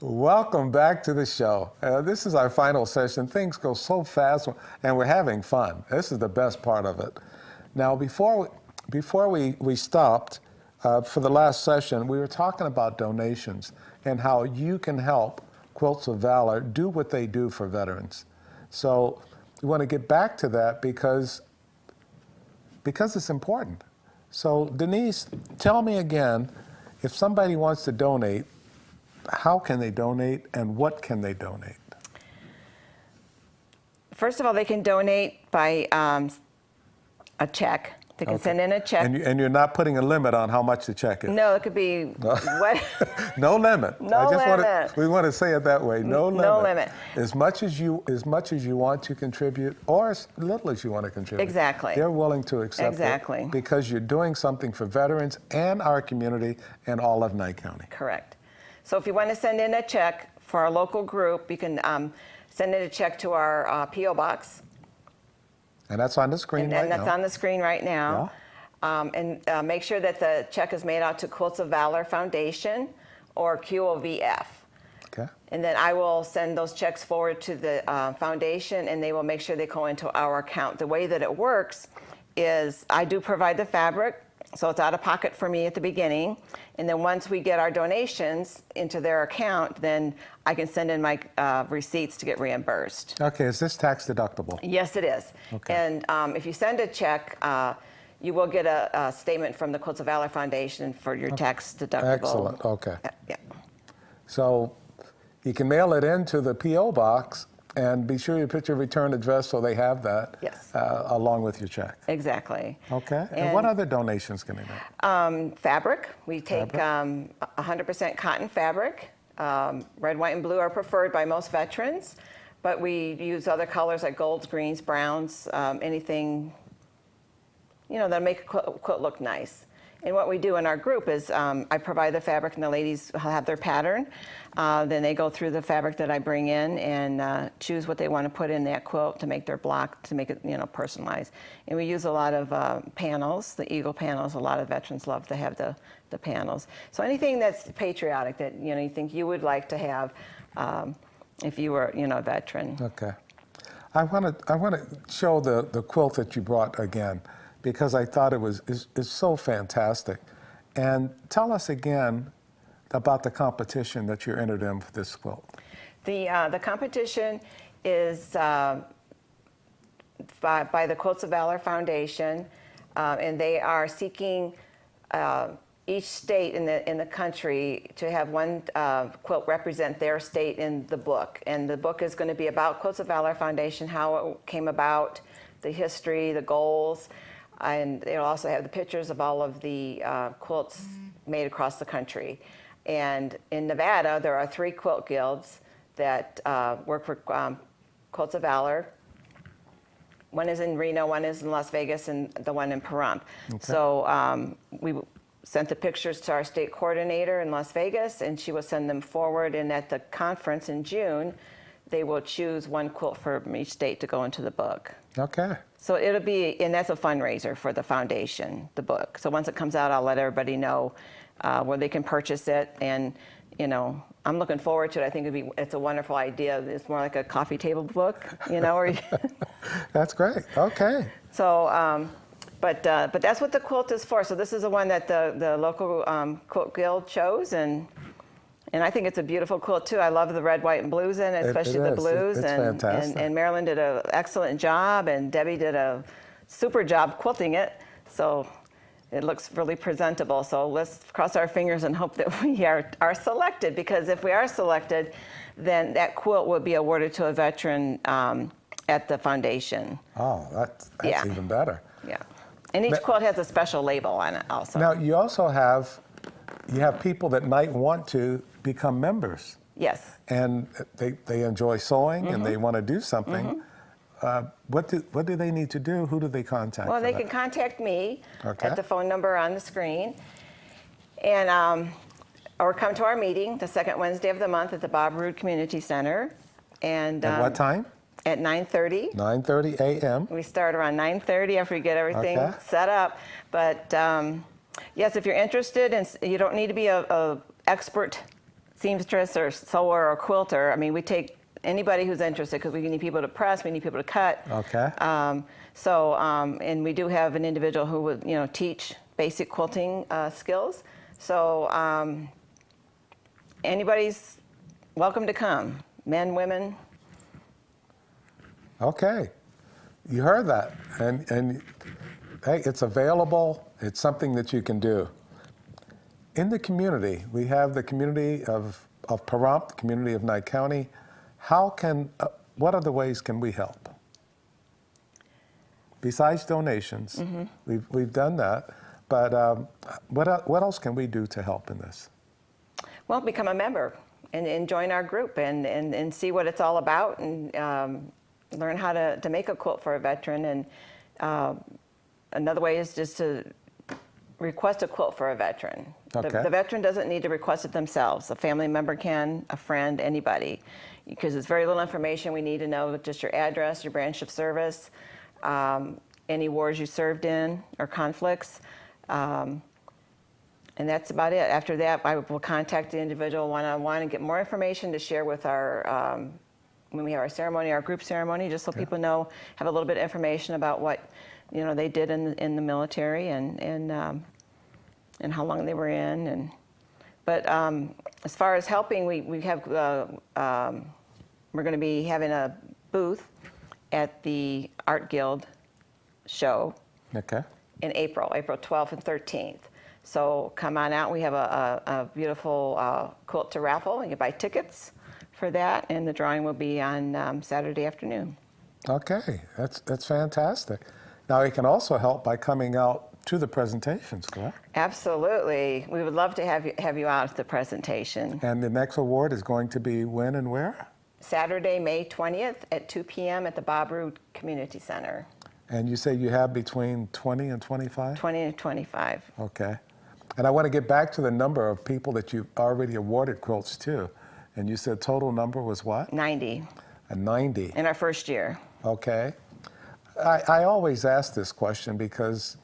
Welcome back to the show. This is our final session. Things go so fast, and we're having fun. This is the best part of it. Now, before we stopped for the last session, we were talking about donations and how you can help Quilts of Valor do what they do for veterans. So we want to get back to that because it's important. So Denise, tell me again, if somebody wants to donate, how can they donate and what can they donate? First of all, they can donate by a check. They can send in a check. And you're not putting a limit on how much the check is? No, it could be what? No limit. No limit. We want to say it that way. No limit. No limit. As much as you want to contribute, or as little as you want to contribute. Exactly. They're willing to accept it because you're doing something for veterans and our community and all of Nye County. Correct. So if you want to send in a check for our local group, you can send in a check to our P.O. Box. And that's on the screen right now. And that's on the screen right now. Yeah. And make sure that the check is made out to Quilts of Valor Foundation or QOVF. Okay. And then I will send those checks forward to the foundation, and they will make sure they go into our account. The way that it works is I do provide the fabric, so it's out of pocket for me at the beginning. And then once we get our donations into their account, then I can send in my receipts to get reimbursed. Okay, is this tax deductible? Yes, it is. Okay. And if you send a check, you will get a statement from the Quilts of Valor Foundation for your tax deductible. Excellent, okay. Yeah. So you can mail it into the P.O. Box, and be sure you put your return address so they have that. Yes. Along with your check. Exactly. Okay. And what other donations can they make? Fabric. We take 100% cotton fabric. Red, white, and blue are preferred by most veterans, but we use other colors like golds, greens, browns, anything, that'll make a quilt look nice. And what we do in our group is I provide the fabric and the ladies have their pattern. Then they go through the fabric that I bring in and choose what they want to put in that quilt to make their block, to make it personalized. And we use a lot of panels, the eagle panels. A lot of veterans love to have the panels. So anything that's patriotic that you think you would like to have if you were a veteran. Okay. I want to show the quilt that you brought again, because I thought it's so fantastic. And tell us again about the competition that you're entered in for this quilt. The competition is by the Quilts of Valor Foundation, and they are seeking each state in the country to have one quilt represent their state in the book. And the book is going to be about Quilts of Valor Foundation, how it came about, the history, the goals. And they'll also have the pictures of all of the quilts made across the country. And in Nevada, there are 3 quilt guilds that work for Quilts of Valor. One is in Reno, one is in Las Vegas, and the one in Pahrump. Okay. So we sent the pictures to our state coordinator in Las Vegas, and she will send them forward. And at the conference in June, they will choose one quilt from each state to go into the book. Okay. So it'll be, and that's a fundraiser for the foundation, the book. So once it comes out, I'll let everybody know where they can purchase it. And, I'm looking forward to it. I think it's a wonderful idea. It's more like a coffee table book, or That's great. Okay. So, but that's what the quilt is for. So this is the one that the local quilt guild chose, and I think it's a beautiful quilt too. I love the red, white, and blues in it, especially the blues. It's fantastic. And Marilyn did an excellent job, and Debbie did a super job quilting it. So it looks really presentable. So let's cross our fingers and hope that we are selected, because if we are selected, then that quilt will be awarded to a veteran at the foundation. Oh, that's even better. Yeah. And each quilt has a special label on it also. Now, you also have people that might want to become members. Yes. And they enjoy sewing and they want to do something. What do they need to do? Who do they contact? Well, they can contact me at the phone number on the screen, and or come to our meeting the second Wednesday of the month at the Bob Roode Community Center. And at what time? At 9:30. 9:30 a.m. We start around 9:30 after we get everything set up. But yes, if you're interested, and you don't need to be a expert seamstress or sewer or quilter. I mean, we take anybody who's interested because we need people to press, we need people to cut. Okay. And we do have an individual who would, teach basic quilting skills. So anybody's welcome to come, men, women. Okay. You heard that. And hey, it's available. It's something that you can do. In the community, we have the community of Pahrump, the community of Nye County. What other ways can we help? Besides donations, mm-hmm. we've done that, but what else can we do to help in this? Well, become a member and join our group and see what it's all about and learn how to make a quilt for a veteran. And another way is just to request a quilt for a veteran. Okay. The veteran doesn't need to request it themselves. A family member can, a friend, anybody, because it's very little information. We need to know just your address, your branch of service, any wars you served in or conflicts, and that's about it. After that, I will contact the individual one-on-one and get more information to share with our, when we have our ceremony, our group ceremony, just so people know, have a little bit of information about what they did in the military and how long they were in. But as far as helping, we have we're going to be having a booth at the Art Guild show in April 12th and 13th. So come on out. We have a beautiful quilt to raffle. You can buy tickets for that, and the drawing will be on Saturday afternoon. Okay, that's fantastic. Now, it can also help by coming out to the presentations, correct? Absolutely. We would love to have you out at the presentation. And the next award is going to be when and where? Saturday, May 20th at 2 p.m. at the Bob Roode Community Center. And you say you have between 20 and 25? 20 and 25. Okay. And I want to get back to the number of people that you've already awarded quilts to. And you said total number was what? 90. 90. In our first year. Okay. I always ask this question because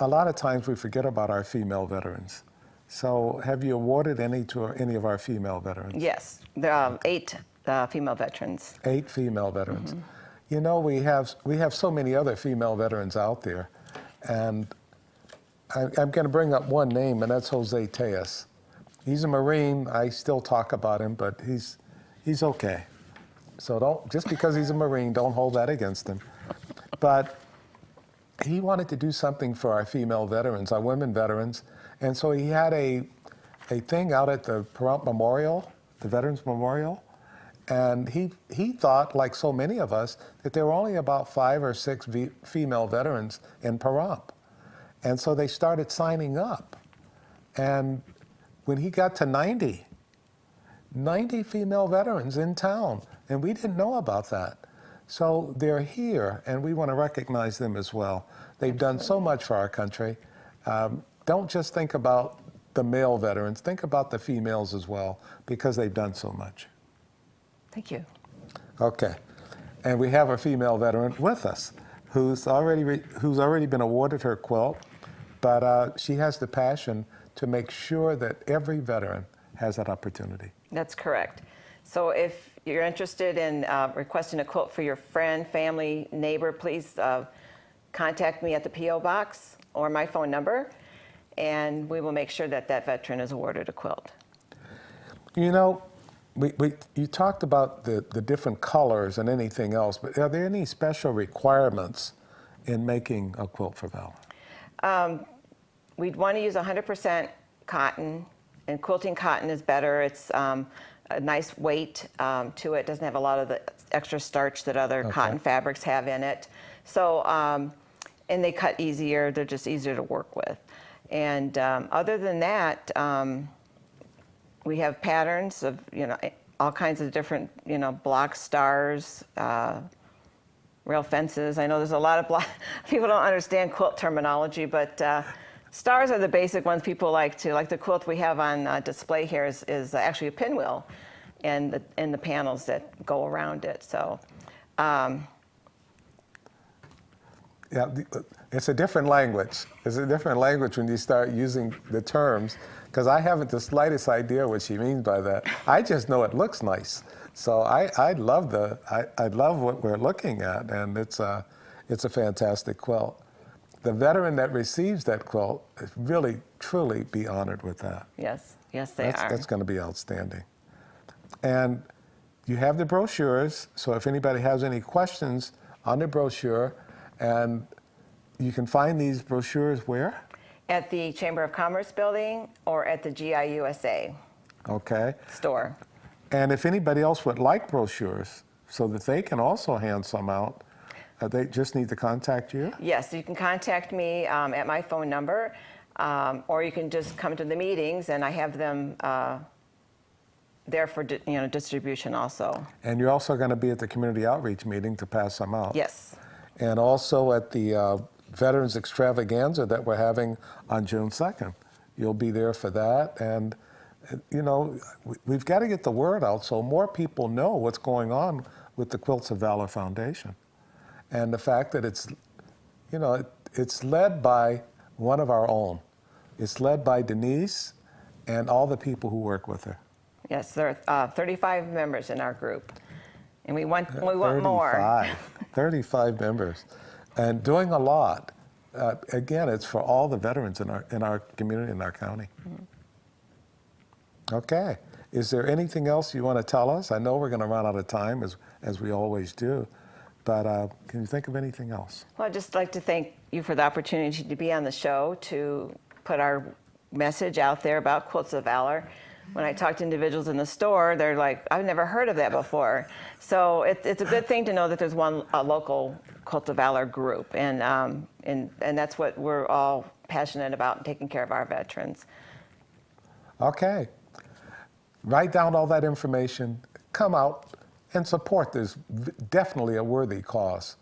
a lot of times we forget about our female veterans. So have you awarded any to any of our female veterans? Yes, there are 8 female veterans. 8 female veterans. Mm-hmm. We have so many other female veterans out there, and I'm going to bring up one name, and that's Jose Tejas. He's a Marine. I still talk about him, but he's okay. So just because he's a Marine, don't hold that against him. But he wanted to do something for our female veterans, our women veterans, and so he had a thing out at the Pahrump Memorial, the Veterans Memorial, and he thought, like so many of us, that there were only about 5 or 6 female veterans in Pahrump. And so they started signing up. And when he got to 90 female veterans in town, and we didn't know about that. So they're here, and we want to recognize them as well. They've done so much for our country. Don't just think about the male veterans, think about the females as well, because they've done so much. Thank you. Okay. And we have a female veteran with us who's already been awarded her quilt, but she has the passion to make sure that every veteran has that opportunity. That's correct. So if you're interested in requesting a quilt for your friend, family, neighbor, please contact me at the P.O. Box or my phone number, and we will make sure that that veteran is awarded a quilt. You talked about the different colors and anything else, but are there any special requirements in making a quilt for Val? We'd want to use 100% cotton, and quilting cotton is better. It's a nice weight to it. Doesn't have a lot of the extra starch that other cotton fabrics have in it. So, and they cut easier. They're just easier to work with. And other than that, we have patterns of, all kinds of different, block stars, rail fences. I know there's a lot of people don't understand quilt terminology, but stars are the basic ones people like to. Like the quilt we have on display here is actually a pinwheel, and the panels that go around it. So. Yeah, it's a different language. It's a different language when you start using the terms because I haven't the slightest idea what she means by that. I just know it looks nice. So I love I love what we're looking at, and it's a fantastic quilt. The veteran that receives that quilt is really, truly be honored with that. Yes, yes, they are. That's going to be outstanding. And you have the brochures, so if anybody has any questions on the brochure, and you can find these brochures where? At the Chamber of Commerce building or at the GIUSA Okay. store. And if anybody else would like brochures so that they can also hand some out, they just need to contact you? Yes, you can contact me at my phone number, or you can just come to the meetings, and I have them there for distribution also. And you're also going to be at the community outreach meeting to pass them out. Yes. And also at the Veterans Extravaganza that we're having on June 2nd. You'll be there for that. And, you know, we've got to get the word out so more people know what's going on with the Quilts of Valor Foundation. And the fact that it's, you know, it's led by one of our own. It's led by Denise and all the people who work with her. Yes, there are 35 members in our group, and we want more. 35 members, and doing a lot. Again, it's for all the veterans in our community, in our county. Mm-hmm. Okay. Is there anything else you want to tell us? I know we're going to run out of time, as we always do, but can you think of anything else? Well, I'd just like to thank you for the opportunity to be on the show, to put our message out there about Quilts of Valor. When I talk to individuals in the store, they're like, I've never heard of that before. So it's a good thing to know that there's a local Quilts of Valor group, and that's what we're all passionate about, taking care of our veterans. Okay. Write down all that information, come out and support this definitely a worthy cause.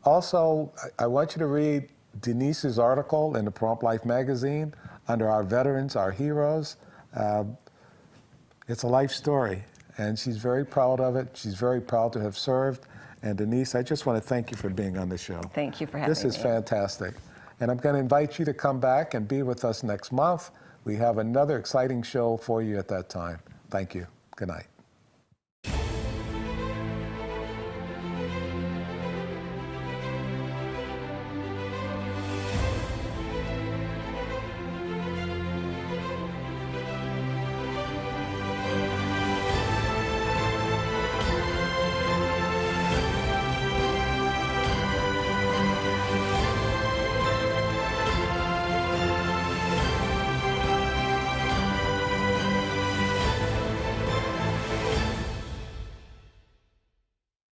Also, I want you to read Denise's article in the Prompt Life magazine under Our Veterans, Our Heroes. It's a life story, and she's very proud of it. She's very proud to have served. And Denise, I just want to thank you for being on the show. Thank you for having me. This is fantastic. And I'm going to invite you to come back and be with us next month. We have another exciting show for you at that time. Thank you. Good night.